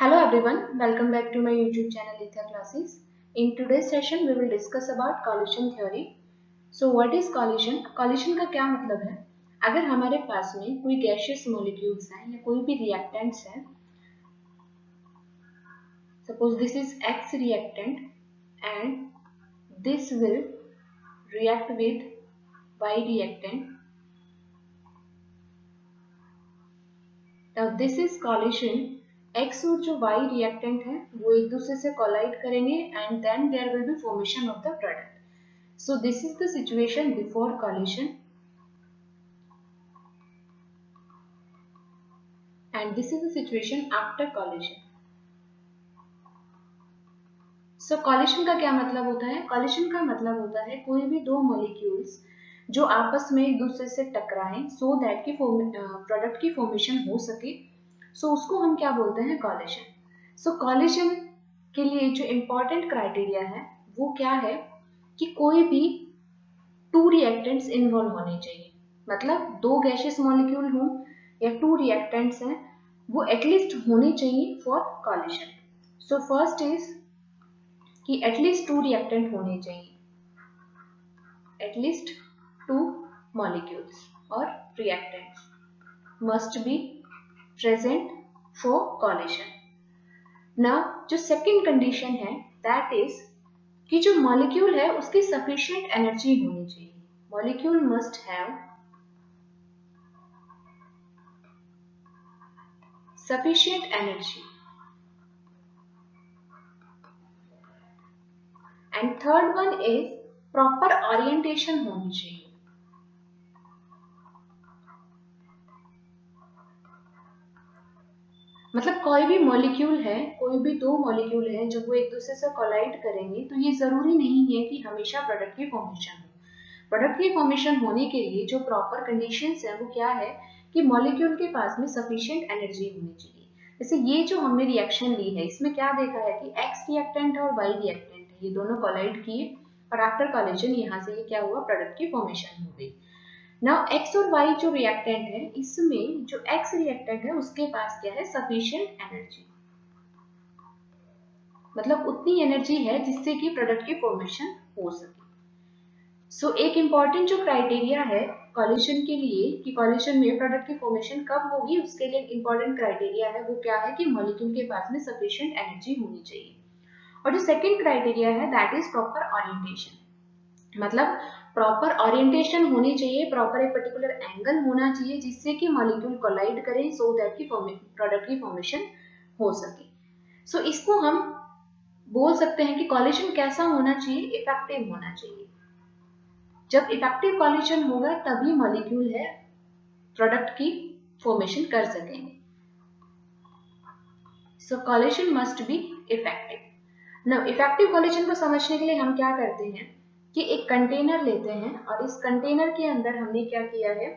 Hello everyone, welcome back to my YouTube channel Ether Classes. In today's session we will discuss about collision theory. So what is collision? Collision का क्या मतलब है? अगर हमारे पास में कोई gaseous molecules हैं या कोई भी reactants हैं, suppose this is X reactant and this will react with Y reactant. Now this is collision. X और जो Y reactant है वो एक दूसरे से कोलाइड करेंगे and then there will be formation of the product. So this is the situation before collision and this is the situation after collision. So collision का क्या मतलब होता है? Collision का मतलब होता है कोई भी दो molecules जो आपस में एक दूसरे से टकराएं so that की product की formation हो सके, so उसको हम क्या बोलते हैं? Collision. So collision के लिए जो important criteria है वो क्या है कि कोई भी टू reactants इन्वॉल्व होने चाहिए, मतलब दो गैशियस मॉलिक्यूल हों या टू reactants हैं वो एटलीस्ट होने चाहिए for coalition. So first is कि एटलीस्ट टू रिएक्टेंट होने चाहिए, एटलीस्ट टू मॉलिक्यूल्स और reactants must be present for coalition. Now जो सेकेंड कंडीशन है दैट इज कि जो मॉलिक्यूल है उसकी सफिशिएंट एनर्जी होनी चाहिए. Molecule must have sufficient energy. And third one is proper orientation होनी चाहिए. मतलब कोई भी मॉलिक्यूल है, कोई भी दो मॉलिक्यूल है जब वो एक दूसरे से कोलाइड करेंगे तो ये जरूरी नहीं है कि हमेशा प्रोडक्ट की फॉर्मेशन हो. प्रोडक्ट की फॉर्मेशन होने के लिए जो प्रॉपर कंडीशंस है वो क्या है कि मॉलिक्यूल के पास में सफिशिएंट एनर्जी होनी चाहिए. जैसे ये जो हमने रिएक्शन ली है इसमें क्या देखा है कि एक्स रिएक्टेंट है और वाई रिएक्टेंट है, ये दोनों कोलाइड किए और आफ्टर कॉलिजन यहाँ से ये क्या हुआ, प्रोडक्ट की फॉर्मेशन हो गई. नाउ एक्स और वाई जो रिएक्टेंट है इसमें जो एक्स रिएक्टेंट है उसके पास क्या है, सफिशिएंट एनर्जी, मतलब उतनी एनर्जी है जिससे कि प्रोडक्ट की फॉर्मेशन हो सके. सो एक इंपॉर्टेंट जो क्राइटेरिया है कॉलिशन के लिए कि कॉलिशन में प्रोडक्ट की फॉर्मेशन कब होगी, उसके लिए इंपॉर्टेंट क्राइटेरिया है वो क्या है कि मॉलिक्यूल के पास में सफिशिएंट एनर्जी होनी चाहिए. और जो सेकंड क्राइटेरिया है दैट इज प्रॉपर ओरिएंटेशन, मतलब प्रॉपर ओरिएंटेशन होनी चाहिए, प्रॉपर एक पर्टिकुलर एंगल होना चाहिए जिससे कि मॉलिक्यूल कोलाइड करें सो दैट की प्रोडक्ट की फॉर्मेशन हो सके. सो इसको हम बोल सकते हैं कि कॉलिशन कैसा होना चाहिए, इफेक्टिव होना चाहिए. जब इफेक्टिव कॉलिशन होगा तभी मॉलिक्यूल है प्रोडक्ट की फॉर्मेशन कर सकेंगे. So coalition must be effective. Now effective coalition को समझने के लिए हम क्या करते हैं कि एक कंटेनर लेते हैं और इस कंटेनर के अंदर हमने क्या किया है,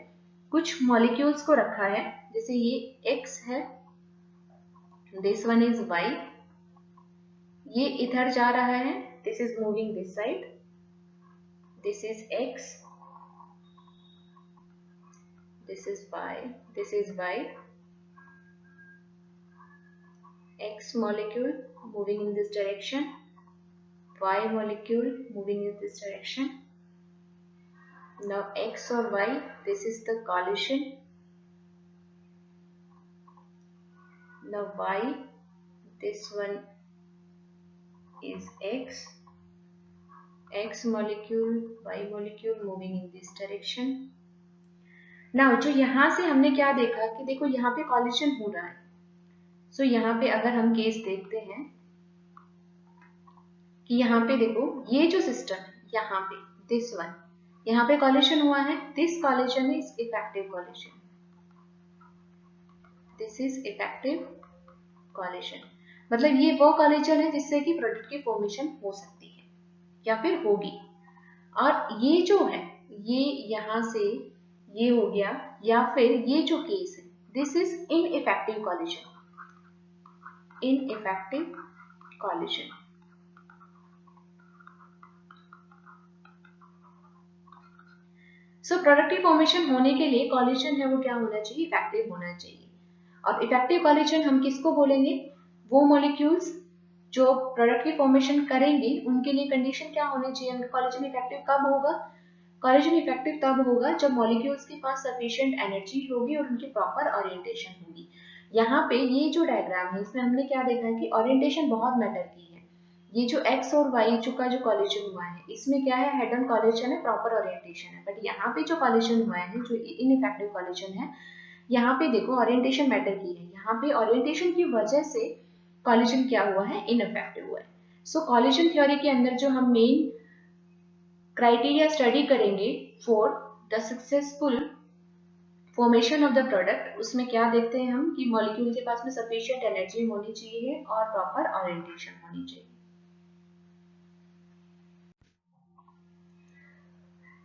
कुछ मॉलिक्यूल्स को रखा है. जैसे ये X है, दिस वन इज Y, ये इधर जा रहा है, this is moving this side, this is X, this is Y, this is Y, X molecule moving in this direction, Y molecule moving in this direction. Now X or Y, this is the collision. Now Y, this one is X, X molecule, Y molecule moving in this direction. Now जो यहाँ से हमने क्या देखा कि देखो यहाँ पे collision हो रहा है. सो यहाँ पे अगर हम केस देखते हैं कि यहाँ पे देखो ये जो सिस्टम है यहाँ पे दिस वन, यहाँ पे कॉलिशन हुआ है, this coalition is effective coalition, this is effective coalition, मतलब ये वो कॉलिशन है जिससे कि प्रोडक्ट की फॉर्मेशन हो सकती है या फिर होगी. और ये जो है ये यहाँ से ये हो गया, या फिर ये जो केस है this is ineffective coalition, ineffective coalition. So product की फॉर्मेशन होने के लिए कॉलिशन है वो क्या होना चाहिए, इफेक्टिव होना चाहिए. और इफेक्टिव कॉलिशन हम किसको बोलेंगे, वो मॉलिक्यूल्स जो प्रोडक्ट की फॉर्मेशन करेंगे उनके लिए कंडीशन क्या होनी चाहिए, कोलेजन इफेक्टिव कब होगा, कोलेजन इफेक्टिव तब होगा जब मॉलिक्यूल्स के पास सफिशिएंट एनर्जी होगी और उनकी प्रॉपर ओरिएंटेशन होगी। यहाँ पे ये जो डायग्राम है इसमें हमने क्या देखा है कि ओरिएंटेशन बहुत मैटर की है। ये जो x और y का जो कोलिजन हुआ है इसमें क्या है, हेड ऑन कोलिजन है, प्रॉपर ओरिएंटेशन है। बट यहाँ पे जो कोलिजन हुआ है जो इनइफेक्टिव कोलिजन है, यहाँ पे देखो ओरिएंटेशन मैटर की है, यहाँ पे ओरिएंटेशन की वजह से कोलिजन क्या हुआ है, इनइफेक्टिव हुआ है। सो कोलिजन थ्योरी के अंदर जो हम मेन क्राइटेरिया स्टडी करेंगे for the successful formation of the product, उसमें क्या देखते हैं हम कि मॉलिक्यूल के पास में सफिशिएंट एनर्जी होनी चाहिए और प्रॉपर ओरिएंटेशन होनी चाहिए।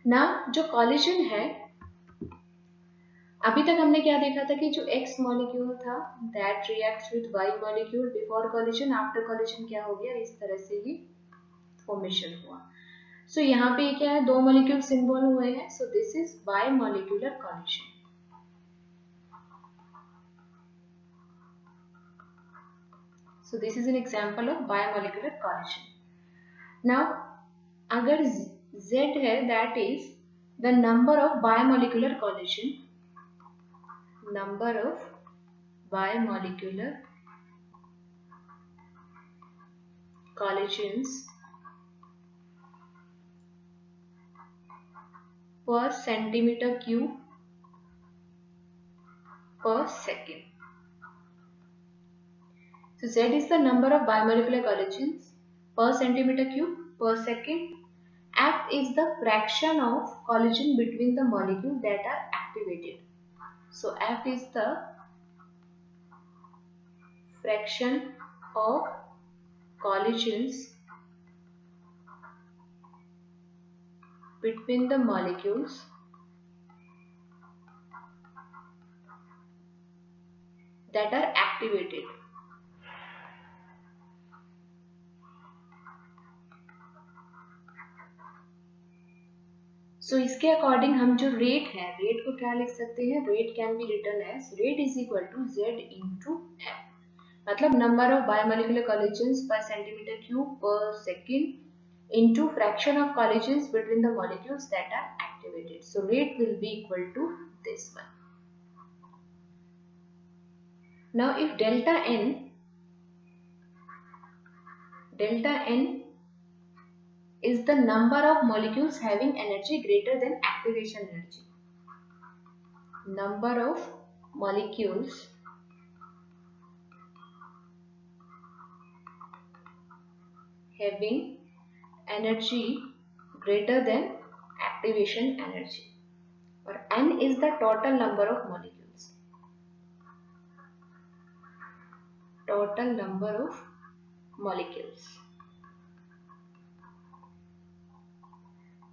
ना जो कोलिजन है, अभी तक हमने क्या देखा था कि जो X मॉलिक्यूल था that reacts with Y molecule before collision, after collision क्या हो गया, इस तरह से ही फॉर्मेशन हुआ। सो यहाँ पे क्या है, दो मॉलिक्यूल सिंबल हुए हैं, सो this is by molecular collision. So this is an example of bimolecular collision. Now, अगर Z है, that is the number of bimolecular collision, number of bimolecular collisions per centimeter cube per second. So Z is the number of bimolecular collisions per centimeter cube per second. F is the fraction of collision between the molecules that are activated. So F is the fraction of collisions between the molecules that are activated. So इसके according हम जो rate है, rate को क्या लिख सकते हैं, rate can be written as rate is equal to Z into F, मतलब number of bimolecular collisions per centimetre cube per second into fraction of collisions between the molecules that are activated. So rate will be equal to this one. Now if delta n is the number of molecules having energy greater than activation energy. Number of molecules having energy greater than activation energy, or n is the total number of molecules. Total number of molecules.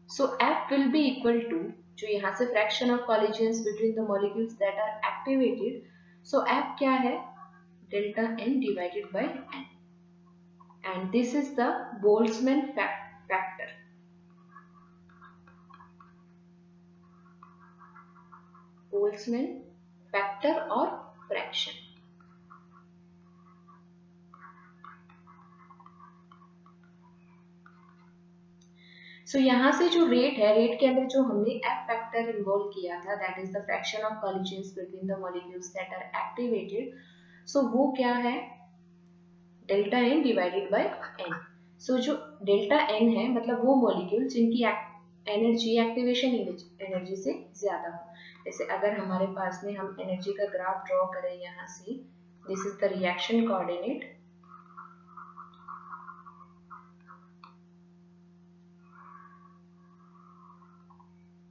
So F will be equal to, जो यहाँ से fraction of collisions between the molecules that are activated, so F क्या है, delta n divided by n, and this is the Boltzmann factor. Boltzmann factor or fraction. So यहाँ से जो rate है, rate के अंदर जो हमने F फैक्टर इन्वॉल्व किया था, that is the fraction of collisions between the molecules that are activated, so वो क्या है, delta n divided by n. So जो डेल्टा n है मतलब वो मॉलिक्यूल जिनकी एनर्जी एक्टिवेशन एनर्जी से ज्यादा हो. जैसे अगर हमारे पास में हम एनर्जी का ग्राफ ड्रॉ करें यहाँ से, this is the reaction coordinate,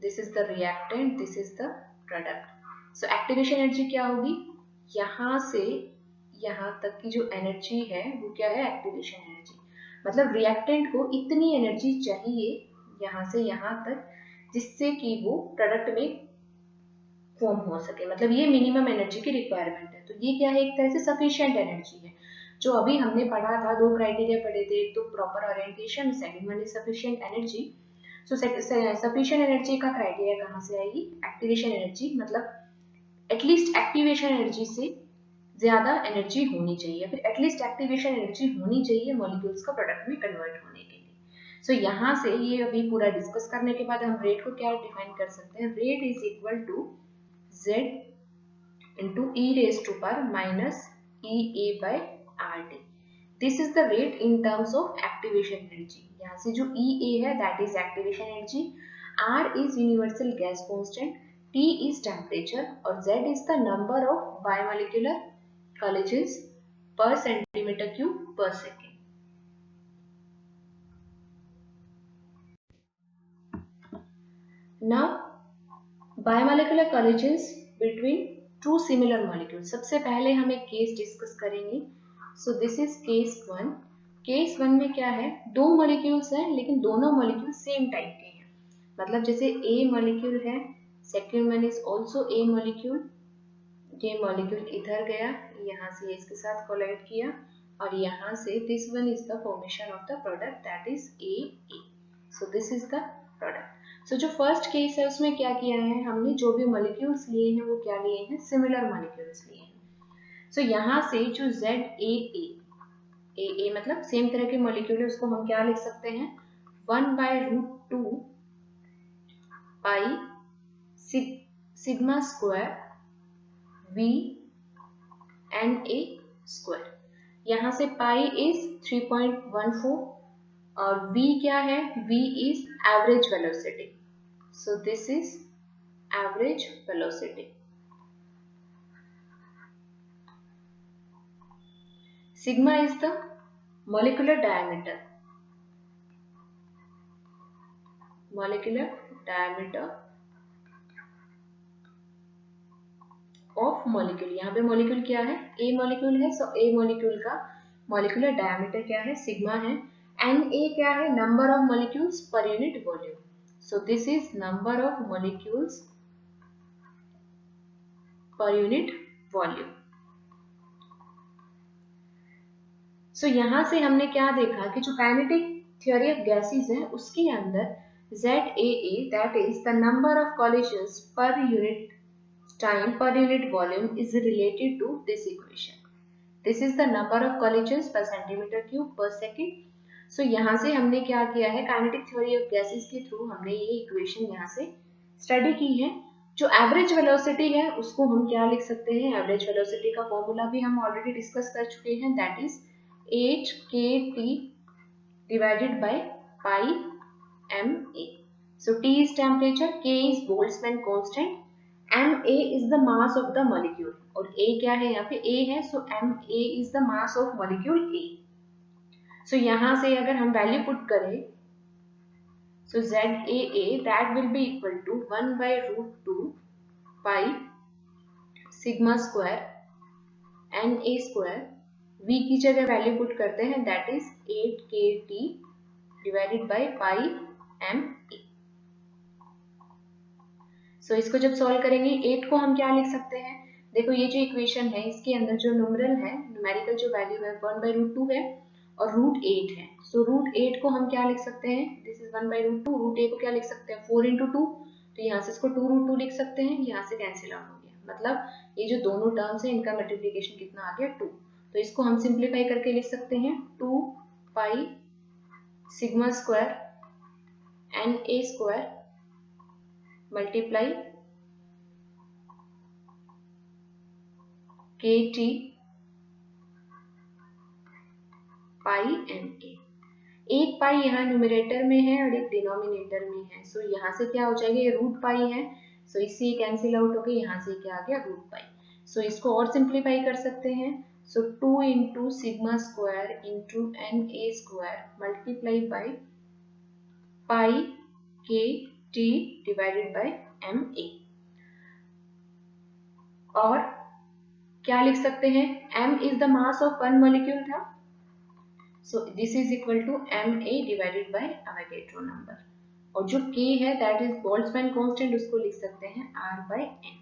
this is the reactant, this is the product. So activation energy क्या होगी, यहाँ से यहाँ तक की जो एनर्जी है वो क्या है, एक्टिवेशन एनर्जी. मतलब रिएक्टेंट को इतनी एनर्जी चाहिए यहाँ से यहाँ तक जिससे कि वो प्रोडक्ट में फॉर्म हो सके, मतलब ये मिनिमम एनर्जी की रिक्वायरमेंट है. तो ये क्या है, एक तरह से सफिशिएंट एनर्जी है. जो अभी हमने पढ़ा था, दो क्राइटेरिया पढ़े थे, एक तो proper orientation, second one is sufficient energy. So sufficient energy का क्राइटेरिया कहाँ से आएगी, एक्टिवेशन एनर्जी, मतलब एटलीस्ट एक्टिवेशन एनर्जी से ज्यादा एनर्जी होनी चाहिए, फिर एटलीस्ट एक्टिवेशन एनर्जी होनी चाहिए मॉलिक्यूल्स का प्रोडक्ट में कन्वर्ट होने के लिए। सो यहाँ से ये अभी पूरा डिस्कस करने के बाद हम रेट को क्या डिफाइन कर सकते हैं, rate is equal to z into e raised to power minus EA by RT. This is the rate in terms of activation energy. यहाँ से जो EA है that is activation energy, R is universal gas constant, T is temperature और Z is the number of bimolecular collisions per centimeter cube per second. Now bimolecular collisions between two similar molecule. सबसे पहले हम एक case discuss करेंगे। So this is case one. Case one में क्या है, दो मॉलिक्यूल्स हैं लेकिन दोनों मॉलिक्यूल सेम टाइप के हैं। मतलब जैसे ए मॉलिक्यूल है, second one is also a molecule. ये मॉलिक्यूल इधर गया, यहाँ से इसके साथ कोलाइड किया और यहाँ से this one is the formation of the product that is A. So this is the product. So जो फर्स्ट केस है उसमें क्या किया है, हमने जो भी मॉलिक्यूल्स लिए हैं वो क्या लिए हैं, सिमिलर मॉलिक्यूल्स लिए हैं। सो यहाँ से जो ए मतलब सेम तरह के मॉलिक्यूल है, उसको हम क्या लिख सकते हैं, 1/√2 pi sigma square V NA square. यहाँ से पाई इज 3.14 और V क्या है, V is average velocity. So this is average velocity. Sigma is the molecular diameter. Molecular diameter of molecule. यहाँ पे molecule क्या है, A molecule है, so A molecule का molecular diameter क्या है, sigma है। Na क्या है, number of molecules per unit volume. So this is number of molecules per unit volume. So यहाँ से हमने क्या देखा कि जो काइनेटिक थ्योरी ऑफ गैसेस है उसके अंदर ZAA that is the number of collisions per unit time per unit volume is related to this equation. This is the number of collisions per centimeter cube per second. So यहाँ से हमने क्या किया है, kinetic theory of gases के through हमने ये equation यहाँ से स्टडी की है। जो एवरेज वेलोसिटी है उसको हम क्या लिख सकते हैं, एवरेज वेलोसिटी का फॉर्मूला भी हम ऑलरेडी डिस्कस कर चुके हैं, that is 8kT divided by pi ma. So T is temperature, K is Boltzmann constant, ma is the mass of the molecule और A क्या है, यहाँ पे A है, so ma is the mass of molecule A. So यहाँ से अगर हम वैल्यू पुट करें, so ZAA that will be equal to 1/√2 pi sigma square Na square, V की जगह वैल्यू पुट करते हैं, that is 8kT divided by pi ma. सो इसको जब सॉल्व करेंगे, 8 को हम क्या लिख सकते हैं, देखो ये जो इक्वेशन है इसके अंदर जो न्यूमेरल है, न्यूमेरिकल जो वैल्यू है 1/√2 है और √8 है। सो √8 को हम क्या लिख सकते हैं, दिस इज 1/√2, √8 को क्या लिख सकते हैं, 4 × 2, तो यहाँ से इसको 2√2 लिख सकते हैं, यहाँ से कैंसिल आउट हो गया। मतलब ये जो दोनों टर्म्स है इनका मल्टीप्लिकेशन कितना आ गया, 2। तो इसको हम सिंप्लीफाई करके लिख सकते हैं 2 pi sigma square Na square multiply KT पाई Ma। एक पाई यहाँ न्यूमरेटर में है और एक डिनोमिनेटर में है, सो यहाँ से क्या हो जाएगा, ये रूट पाई है, सो इससे कैंसिल आउट हो गया, यहाँ से क्या आ गया, रूट पाई। सो इसको और सिंप्लीफाई कर सकते हैं, so 2 into sigma square into Na square multiply by pi KT divided by Ma। और क्या लिख सकते हैं, m is the mass of one molecule था, so this is equal to Ma divided by Avogadro number। और जो K है that is Boltzmann constant, उसको लिख सकते हैं R/n।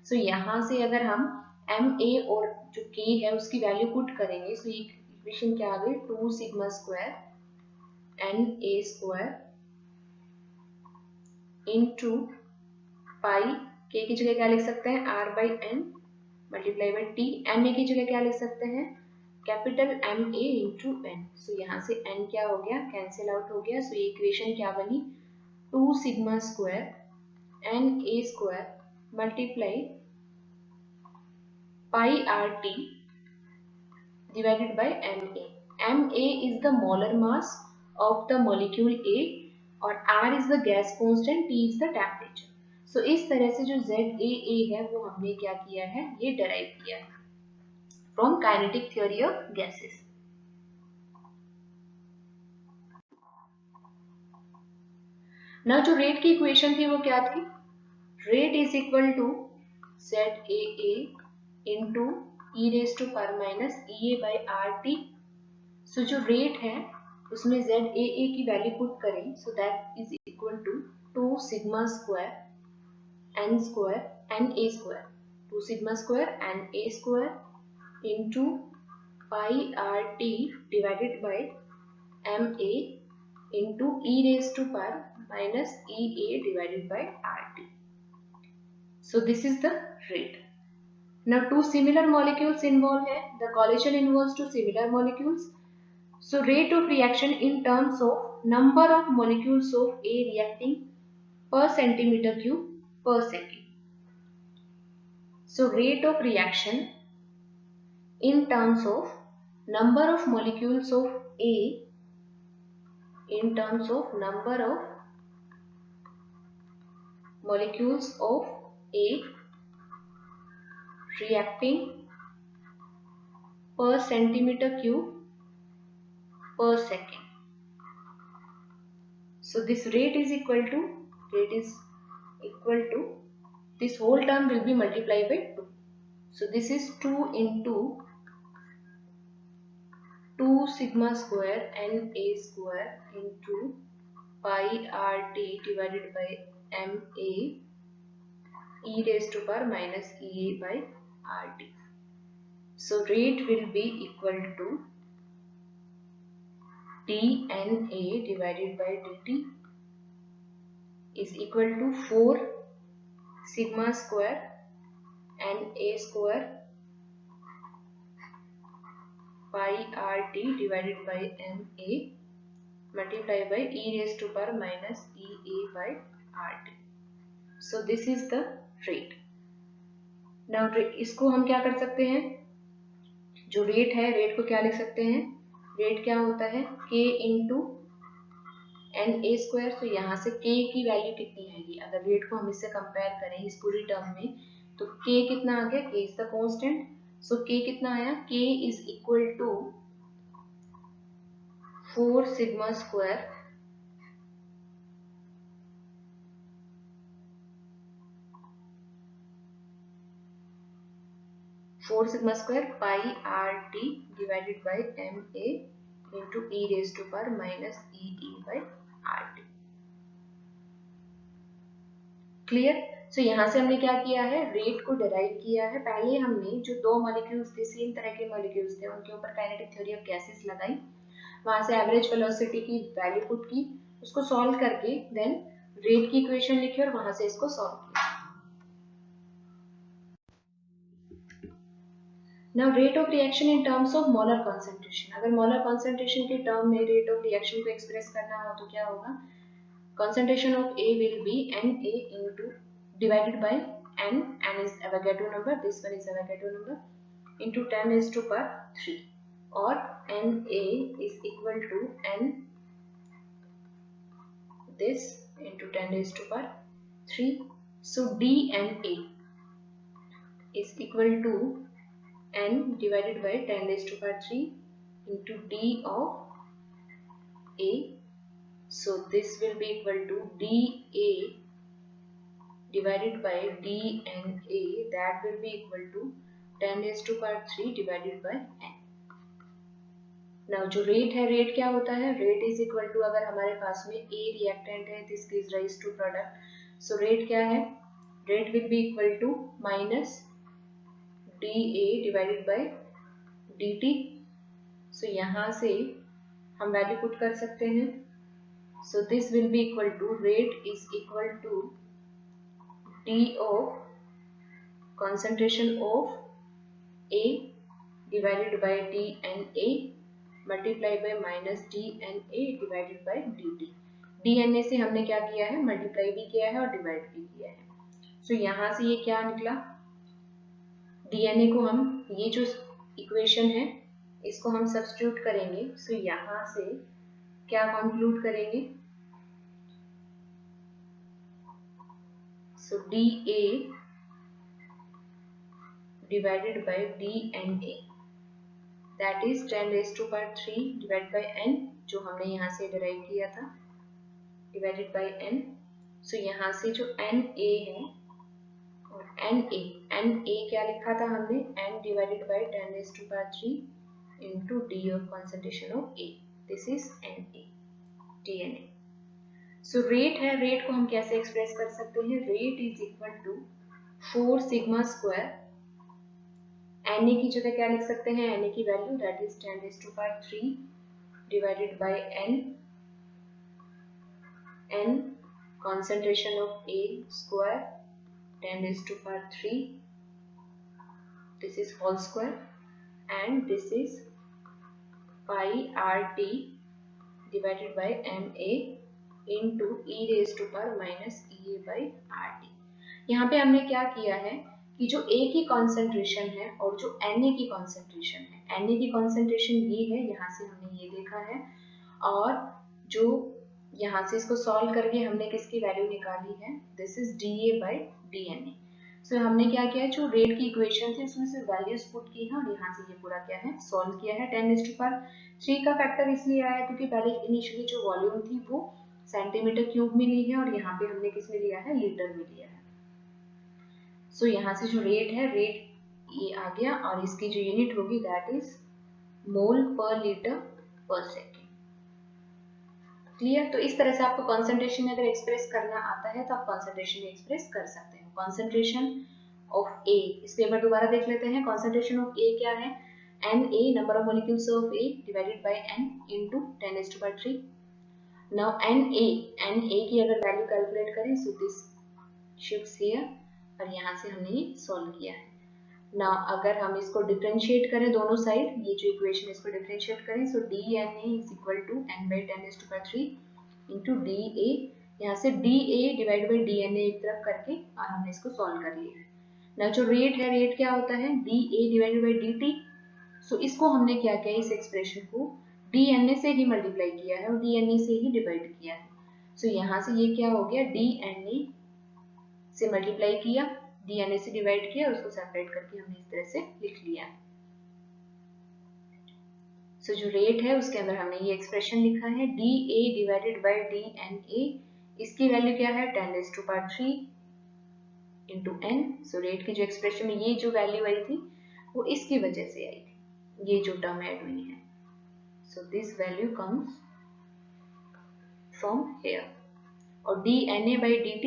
so यहाँ से अगर हम Ma और जो K है उसकी वैल्यू पुट करेंगे, सो इक्वेशन क्या आ गई, 2 sigma square Na square into pi, K की जगह क्या लिख सकते हैं, R/n multiply by T, M A की जगह क्या लिख सकते हैं, capital M A into N. So यहाँ से एन क्या हो गया, कैंसिल आउट हो गया। सो ये इक्वेशन क्या बनी, 2 sigma square N A square multiply pi R T divided by Ma. Ma is the molar mass of the molecule A और R is the gas constant, T is the temperature. So इस तरह से जो ZAA है वो हमने क्या किया है, ये derive किया है from kinetic theory of gases. Now जो rate की equation थी वो क्या थी, rate is equal to ZAA into e raised to power minus EA by RT. So जो rate है उसमें ZAA की वैल्यू पुट करें, so that is equal to 2 sigma square n square Na square, 2 sigma square Na square into pi RT divided by Ma into e raised to power minus EA divided by RT. So this is the rate. Now two similar molecules involved है, the collision involves two similar molecules. So rate of reaction in terms of number of molecules of A reacting per centimeter cube per second. So rate of reaction in terms of number of molecules of A in terms of number of molecules of A reacting per centimeter cube per second. So this rate is equal to this whole term will be multiplied by 2. So this is 2 into 2 sigma square Na square into pi RT divided by Ma e raised to power minus Ea by RT. So rate will be equal to dNA divided by dt is equal to 4 sigma square Na square pi RT divided by Ma multiplied by e raised to power minus Ea by RT. So this is the rate. Now इसको हम क्या कर सकते हैं, जो rate है, rate को क्या लिख सकते हैं, रेट क्या होता है k इंटू Na स्क्वायर। तो यहाँ से k की वैल्यू कितनी आएगी, अगर रेट को हम इससे कंपेयर करें इस पूरी टर्म में, तो k कितना आ गया, k is the constant. So k कितना आया, k is equal to 4 sigma square pi RT divided by Ma into e raised to power minus Ee by RT. Clear. So यहाँ से हमने क्या किया है, रेट को डिराइव किया है। पहले हमने जो दो मॉलिक्यूल्स थे, सेम तरह के मॉलिक्यूल्स थे, उनके ऊपर काइनेटिक थ्योरी ऑफ गैसेस लगाई, वहां से एवरेज वेलोसिटी की वैल्यू पुट की, उसको सॉल्व करके देन रेट की इक्वेशन लिखी और वहां से इसको सॉल्व किया। Now rate of reaction in terms of molar concentration. अगर मोलर कॉन्सेंट्रेशन के टर्म में रेट ऑफ रिएक्शन को एक्सप्रेस करना हो तो क्या होगा, concentration of A will be Na into divided by n is Avogadro number, this one is Avogadro number, into 10 raised to power 3, or Na is equal to n this into 10 raised to power 3. So dNA is equal to n divided by 10 raised to power 3 into d of A. So this will be equal to dA divided by dNA, that will be equal to 10 raised to power 3 divided by n. Now जो rate है, rate क्या होता है, rate is equal to, अगर हमारे पास में A reactant है, this gives rise to product, so rate क्या है, rate will be equal to minus dA divided by dt. So यहाँ से हम वैल्यू पुट कर सकते हैं, so this will be equal to, rate is equal to d of concentration of A divided by dNA multiply by minus dNA divided by dt। dNA से हमने क्या किया है, मल्टीप्लाई भी किया है और डिवाइड भी किया है। सो यहाँ से ये क्या निकला, dNA को हम, ये जो इक्वेशन है इसको हम सब्स्टिट्यूट करेंगे। सो यहाँ से क्या कंक्लूड करेंगे, सो dA divided by dNA that is 10 raised to power 3 divided by n, जो हमने यहाँ से डिराइव किया था, डिवाइडेड बाय n। सो यहाँ से जो NA है और NA क्या लिखा था हमने, n divided by 10 raised to power 3 into d of concentration of A, this is NA DNA। So rate है, रेट को हम कैसे एक्सप्रेस कर सकते हैं, rate is equal to 4 sigma square, Na की जगह क्या लिख सकते हैं, Na की value that is 10 raised to power 3 divided by n concentration of A square 10 raised to power 3, this is whole square, and this is pi RT divided by Ma into e raised to power minus Ea by RT। यहाँ पे हमने क्या किया है कि जो A की concentration है और जो Na की कॉन्सेंट्रेशन है, Na की कॉन्सेंट्रेशन ये है, यहाँ से हमने ये देखा है, और जो यहाँ से इसको सॉल्व करके हमने किसकी वैल्यू निकाली है, this is dA by dNA। सो हमने क्या किया है, जो रेट की इक्वेशन थी उसमें से वैल्यूज पुट की है और यहाँ से ये पूरा क्या है, सॉल्व किया है। 10 raised to power 3 का फैक्टर इसलिए आया क्योंकि पहले इनिशियली जो वॉल्यूम थी वो सेंटीमीटर क्यूब में ली है और यहाँ पे हमने किस में लिया है, लीटर में लिया है। सो यहाँ से जो रेट है, रेट ये आ गया और इसकी जो यूनिट होगी दैट इज मोल पर लीटर पर सेकेंड। क्लियर। तो इस तरह से आपको कॉन्सेंट्रेशन में अगर एक्सप्रेस करना आता है तो आप कॉन्सेंट्रेशन में एक्सप्रेस कर सकते हैं। कॉन्सेंट्रेशन ऑफ ए, इसको एक बार दोबारा देख लेते हैं। कॉन्सेंट्रेशन ऑफ ए क्या है, Na number of molecules of A divided by n into 10 raised to power 3। Now Na की अगर वैल्यू कैलकुलेट करें सो दिस शिफ्ट्स हियर और यहाँ से हमने ये सॉल्व किया है। ना अगर हम इसको डिफरेंशिएट करें दोनों साइड, ये जो इक्वेशन इसको डिफरेंशिएट करें, so dNA is equal to n by 10 raised to power 3 into dA, यहाँ से dA डिवाइड बाई dNA एक तरफ करके और हमने इसको सॉल्व कर लिया है। ना जो रेट है, रेट क्या होता है, dA डिवाइडेड बाई dt। सो इसको हमने क्या किया, इस एक्सप्रेशन को dNA से ही मल्टीप्लाई किया है और dNA से ही डिवाइड किया है। सो यहाँ से ये क्या हो गया, dNA से मल्टीप्लाई किया, dNA से डिवाइड किया, उसको सेपरेट करके हमने इस तरह से लिख लिया। सो जो रेट है उसके अंदर हमने ये एक्सप्रेशन लिखा है dA डिवाइडेड बाय dNA, इसकी वैल्यू क्या है 10 raised to power 3 into n। So rate की जो एक्सप्रेशन में ये जो वैल्यू आई थी वो इसकी वजह से आई थी, ये जो टर्म ऐड हुई है। So this value comes from here. और dNA by dt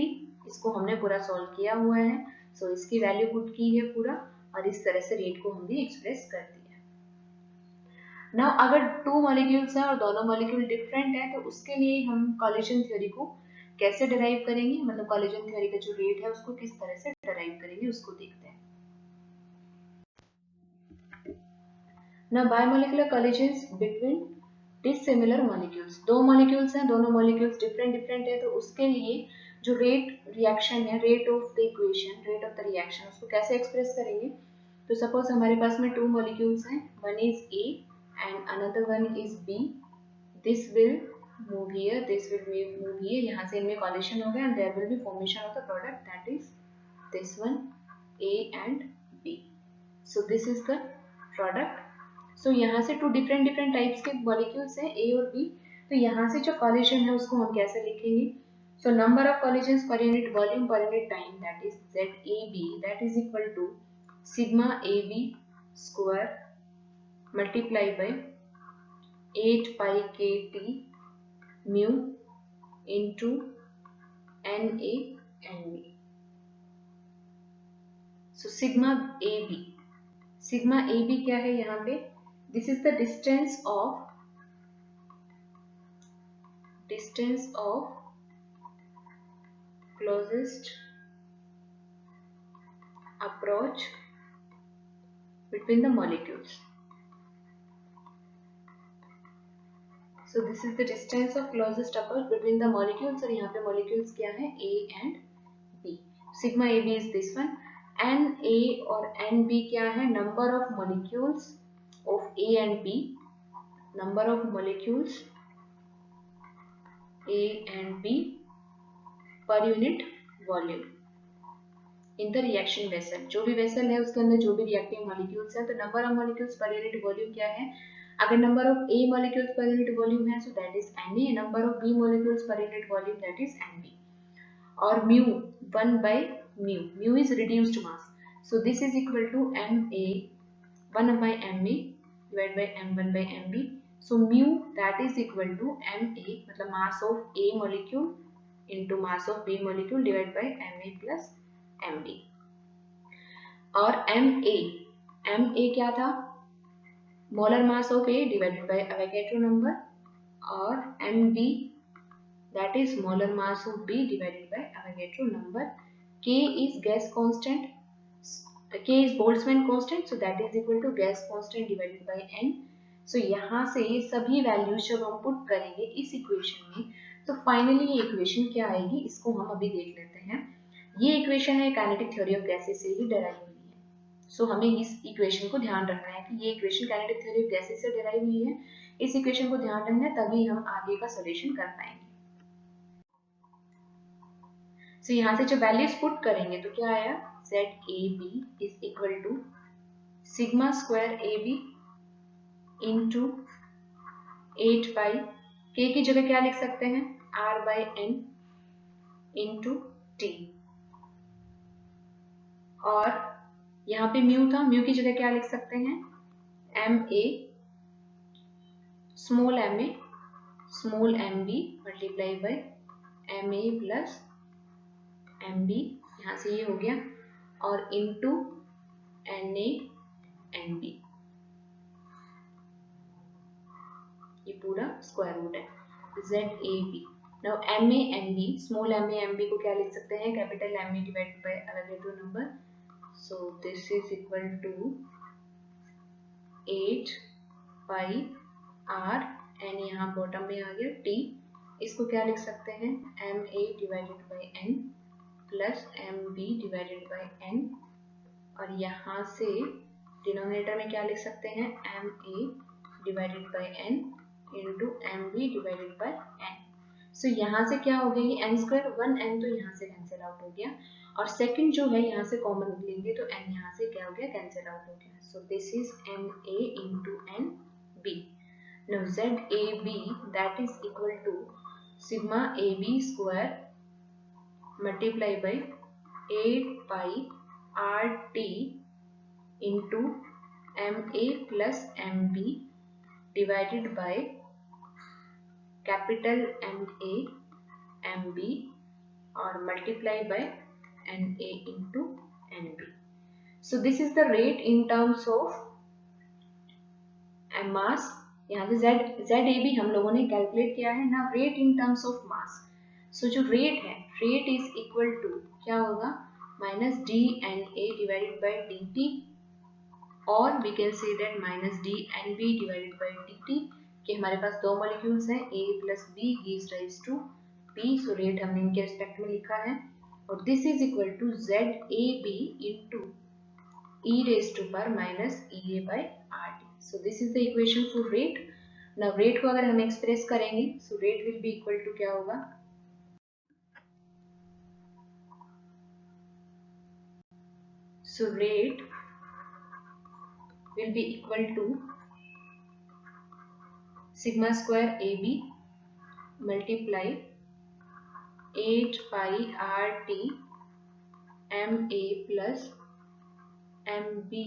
इसको हमने पूरा सॉल्व किया हुआ है। सो इसकी वैल्यू पुट की है पूरा और इस तरह से रेट को हमने एक्सप्रेस कर दिया। नाउ अगर 2 मॉलिक्यूल्स हैं और दोनों मॉलिक्यूल डिफरेंट है तो उसके लिए हम कॉलिजन थ्योरी को कैसे डिराइव करेंगे, मतलब कॉलिजन थ्योरी का जो रेट है उसको किस तरह से डिराइव करेंगे उसको देखते हैं। Now biomolecular collisions between dissimilar molecules, दो मॉलिक्यूल्स हैं, दोनों मॉलिक्यूल्स डिफरेंट है, तो उसके लिए जो रेट रिएक्शन है, rate of the equation, rate of the reaction, उसको कैसे एक्सप्रेस करेंगे। तो सपोज हमारे पास में 2 मॉलिक्यूल्स हैं, one is A and another one is B, this will move here, this will move here, यहाँ से इनमें collision हो गया and there will be formation of the product that is this one A and B। so this is the product। so यहाँ से 2 different types के molecules हैं A और B, तो यहाँ से जो collision है उसको हम कैसे लिखेंगे। so number of collisions per unit volume per unit time that is ZAB, that is equal to sigma AB square multiply by 8 pi kt mu into Na and B। so sigma AB क्या है यहाँ पे, this is the distance of closest approach between the molecules. So this is the distance of closest couple between the molecules, और यहाँ पे molecules क्या है, A and B. Sigma AB is this one. Na और nb क्या है, number of molecules of A and B, number of molecules A and B per unit volume in the reaction vessel. जो भी vessel है उसके अंदर जो भी reacting molecules है, तो number of molecules per unit volume क्या है, अगर number of A molecules per unit volume है, so that is Na, number of B molecules per unit volume, that is Nb. और mu 1 by mu is reduced mass, so this is equal to Ma 1 by Ma divided by M1 by Mb. So mu that is equal to Ma, मतलब mass of A molecule into mass of B molecule divided by Ma plus Mb. और Ma क्या था, molar mass of A divided by Avogadro number, और Mb that is molar mass of B divided by Avogadro number. K is gas constant, K is Boltzmann constant, so that is equal to gas constant divided by N. So यहाँ से ये सभी values जब हम put करेंगे इस equation में, तो फाइनली ये इक्वेशन क्या आएगी, इसको हम अभी देख लेते हैं. ये इक्वेशन है काइनेटिक थ्योरी ऑफ गैसेस से ही डेराइव हुई है. सो हमें इस इक्वेशन को ध्यान रखना है कि ये equation kinetic theory of gases से डेराइव हुई है. इस इक्वेशन को ध्यान रखना है, तभी हम आगे का सॉल्यूशन कर पाएंगे. सो यहाँ से जब वैल्यूज पुट करेंगे तो क्या आया, ZAB is equal to sigma square AB into 8 by K की जगह क्या लिख सकते हैं, R by N into T. और यहाँ पे म्यू था, म्यू की जगह क्या लिख सकते हैं, MA small MB multiply by MA plus MB, यहाँ से ये हो गया, और इनटू Na NB, ये पूरा स्क्वायर रूट है. ZAB. Now MA NB, small MA NB को क्या लिख सकते हैं, capital MA divided by Avogadro number. So this is equal to 8 pi R, N यहाँ बॉटम में आ गया, T. इसको क्या लिख सकते हैं, MA divided by N plus MB divided by N, और यहाँ से डिनोमिनेटर में क्या लिख सकते हैं, MA divided by N into MB divided by N. सो यहाँ से क्या हो गया, ये n स्क्वायर 1n तो यहाँ से कैंसिल आउट हो गया, और सेकंड जो है यहाँ से कॉमन लेंगे तो n यहाँ से क्या हो गया, कैंसिल आउट हो गया. So this is Na into NB. Now ZAB that is equal to sigma AB square multiply by 8 pi RT into MA plus MB divided by capital MA MB और multiply by Na into NB. So this is the rate in terms of mass. यहाँ से ZAB हम लोगों ने calculate किया है ना, rate in terms of mass. So जो रेट है, रेट इज इक्वल टू क्या होगा, minus dNA divided by dt, or we can say that minus dNB divided by dt, कि हमारे पास दो मॉलिक्यूल्स हैं, A plus B gives rise to P, so rate हमने इनके रिस्पेक्ट में लिखा है, और this is equal to ZAB into e raised to power minus EA by RT. So this is the equation for rate. Now rate को अगर हम express करेंगे, so rate will be equal to क्या होगा, so rate will be equal to sigma square AB multiply 8 pi RT MA plus MB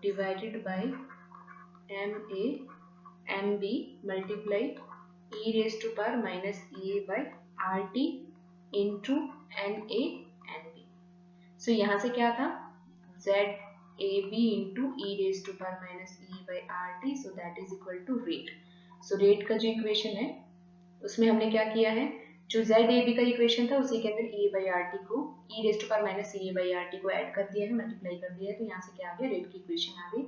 divided by MA MB multiply e raised to power minus EA by RT into NA NB. So यहाँ से क्या था, ZAB into e raised to power minus EA by RT, so that is equal to rate. So rate का जो equation है उसमें हमने क्या किया है, जो जेड ए बी का इक्वेशन था उसी के अंदर ई बाई आर टी को E raise to power minus E by R T को ऐड कर दिया है, मल्टीप्लाई कर दिया है, तो यहाँ से क्या आ गया, रेट की इक्वेशन आ गई।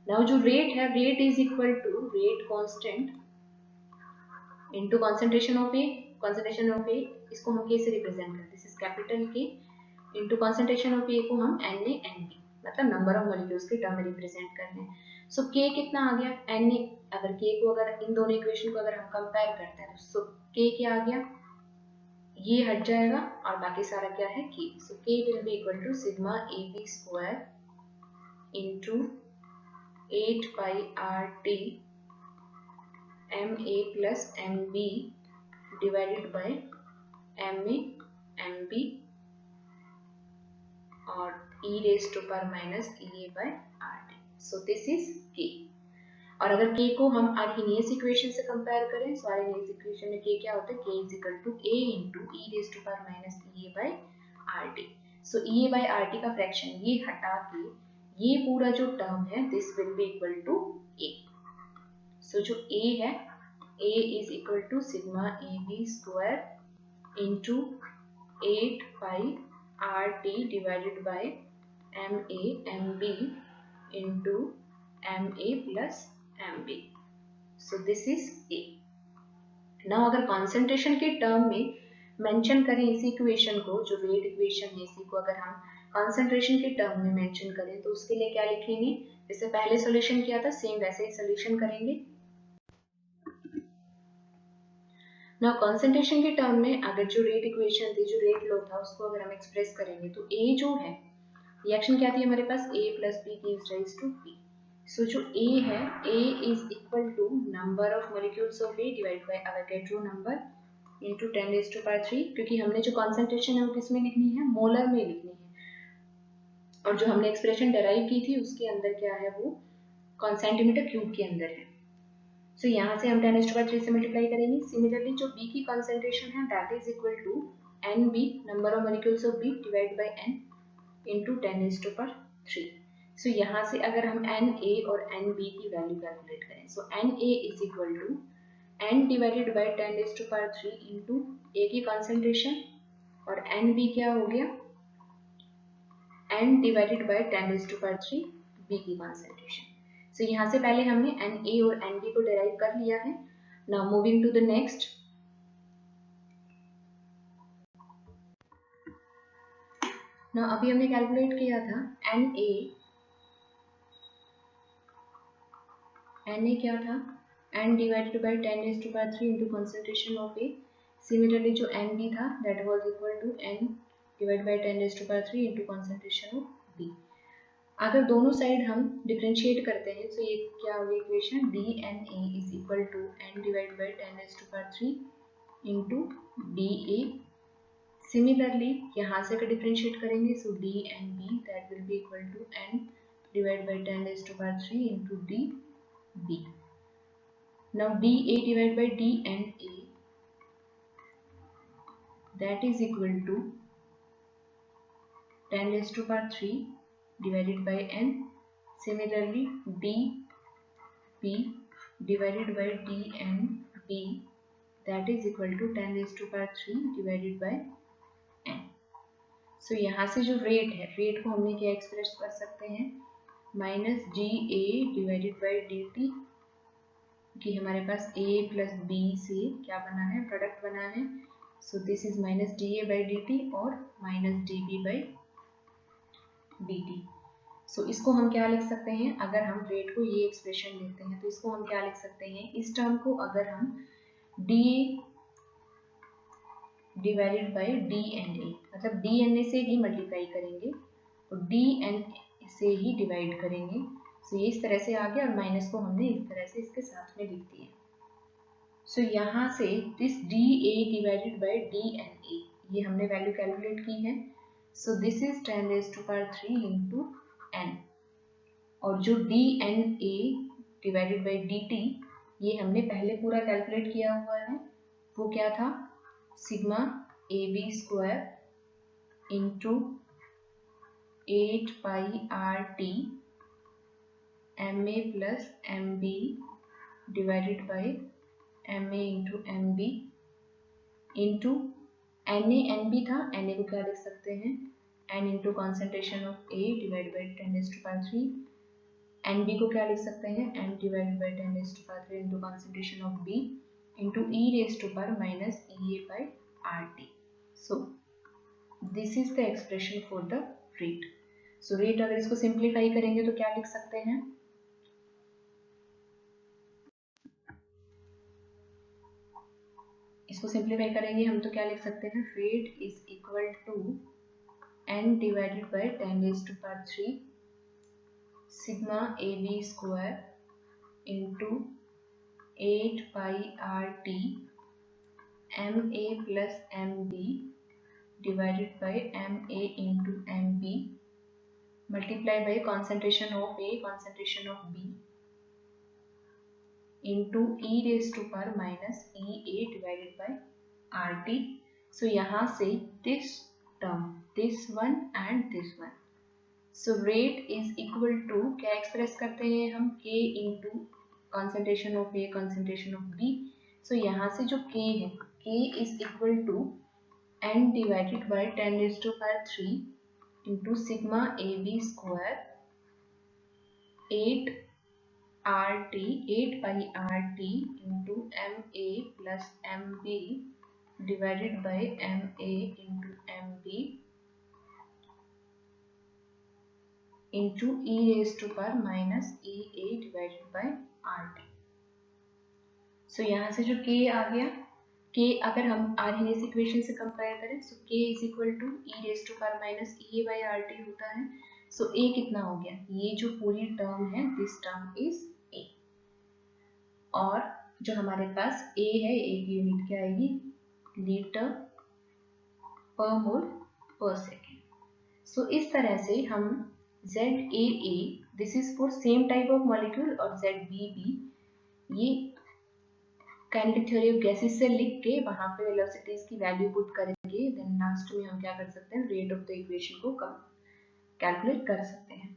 नाउ जो रेट है, rate is equal to rate constant into concentration of A. Concentration of A इसको हम के से रिप्रेजेंट करते हैं, this is capital K, into concentration of A को हम एन ए एन बी मतलब नंबर ऑफ मॉलिक्यूल्स के टर्म में रिप्रेजेंट करते हैं। सो के कितना आ गया, एन ए, अगर के को अगर इन दोनों इक्वेशन को अगर हम कंपेयर करते हैं तो के क्या आ गया, ये हट जाएगा और बाकी सारा क्या है K. So K will be equal to sigma A B square into 8 pi R T M A plus M B divided by M A M B और e raise to power minus E A by R T. So this is K. और अगर k को हम Arrhenius equation से compare करें, so Arrhenius equation में k क्या होता है, k is equal to a into E raise to power minus E A by R T. So E A by R T का फ्रैक्शन ये हटा के ये पूरा जो टर्म है this will be equal to a। So जो a है, a is equal to sigma A B square into 8 pi R T divided by M A M B into M A plus M B. So this is A. Now अगर concentration के term में mention करें इस equation को, जो rate equation है, इसी को अगर हम कॉन्सेंट्रेशन के टर्म में मेंशन करें तो उसके लिए क्या लिखेंगे, जैसे पहले सॉल्यूशन किया था सेम वैसे ही सॉल्यूशन करेंगे। नाउ कॉन्सेंट्रेशन के टर्म में अगर जो रेट इक्वेशन थी, जो रेट लो था, उसको अगर हम एक्सप्रेस करेंगे तो ए जो है, रिएक्शन क्या थी हमारे पास, a plus B gives rise to b। So जो a है, a is equal to number of molecules of a divide by Avogadro number into 10 raise to power 3, क्योंकि हमने जो कॉन्सेंट्रेशन है वो किस में लिखनी है, मोलर में लिखनी है, और जो हमने एक्सप्रेशन डेराइव की थी उसके अंदर क्या है, वो सेंटीमीटर क्यूब के अंदर है। सो यहाँ से हम 10 रेज़ टू पावर 3 से मल्टीप्लाई करेंगे। सिमिलरली जो b की कॉन्सेंट्रेशन है that is equal to N B, number of molecules of b divide by n into 10 raise to power 3। So यहाँ से अगर हम एन ए और एन बी की वैल्यू कैलकुलेट करें, so N A is equal to n divided by 10 raise to power 3 into A की concentration, और N B क्या हो गया, n divided by 10 raise to power 3 B की कॉन्सेंट्रेशन। सो यहाँ से पहले हमने एन ए और एन बी को डेराइव कर लिया है। Now moving to the next. Now अभी हमने कैलकुलेट किया था एन ए क्या था, n divided by 10 raise to power 3 into concentration of A. Similarly जो एन बी था that was equal to n divided by 10 raise to power 3 into concentration of B. अगर दोनों साइड हम differentiate करते हैं तो ये क्या होगी equation, D N A is equal to n divided by 10 raise to power 3 into D A. Similarly यहाँ से अगर डिफरेंशिएट करेंगे so D N B that will be equal to n divided by 10 raise to power 3 into D B. Now dA divided by dNA that is equal to 10 raised to power 3 divided by n. Similarly dP divided by dNB that is equal to 10 raised to power 3 divided by n. So यहाँ से जो rate है, rate को हमने क्या express कर सकते हैं, minus D A divided by D T, कि हमारे पास a प्लस b से क्या बना है, प्रोडक्ट बना है। So this is minus D A by D T और minus D B by D T. So इसको हम क्या लिख सकते हैं, अगर हम रेट को ये एक्सप्रेशन लेते हैं तो इसको हम क्या लिख सकते हैं, इस टर्म को अगर हम D divided by D N A, मतलब डी एन ए से ही मल्टीप्लाई करेंगे और डी एन से ही डिवाइड करेंगे। सो ये इस तरह से आ गया और माइनस को हमने इस तरह से इसके साथ में लिख दिया। सो यहाँ से this D A divided by D N A, ये हमने वैल्यू कैलकुलेट की है। So this is 10 raise to power 3 into N, और जो D N A divided by D T ये हमने पहले पूरा कैलकुलेट किया हुआ है, वो क्या था, sigma A B square into 8 pi R T M A plus M B divided by M A into M B into Na था, Na को क्या लिख सकते हैं, n into concentration of A divide by 10⁻³ Nb को क्या लिख सकते हैं, n divide by 10⁻³ into concentration of B into e⁻ Ea by RT. So this is the expression for the rate. So rate अगर इसको सिंप्लीफाई करेंगे तो क्या लिख सकते हैं, इसको सिंप्लीफाई करेंगे हम तो क्या लिख सकते हैं, rate is equal to n divided by 10⁻³ sigma AB square into 8 pi RT MA plus MB divided by MA into MB multiplied by concentration of A, concentration of B into e⁻ divided by RT. So यहाँ से this term, this one and this one. So rate is equal to क्या express करते हैं हम, K into concentration of A, concentration of B. So यहाँ से जो K है, K is equal to n divided by 10⁻³ into sigma AB square 8 pi RT into MA plus MB divided by MA into MB into e⁻ divided by RT. So यहाँ से जो K आ गया, K अगर हम Arrhenius equation से compare करें so K is equal to e⁻ by RT होता है. So A कितना हो गया, ये जो पूरी टर्म है दिस टर्म इज A, और जो हमारे पास A है, A की यूनिट क्या आएगी, लीटर पर मोल पर सेकेंड. सो इस तरह से हम ZAA this is for same type of molecule और ZBB ये काइनेटिक थ्योरी ऑफ गैसेस से लिख के वहां पे वेलोसिटीज की वैल्यू पुट करके देन लास्ट में हम क्या कर सकते हैं, रेट ऑफ द इक्वेशन को कैलकुलेट कर सकते हैं.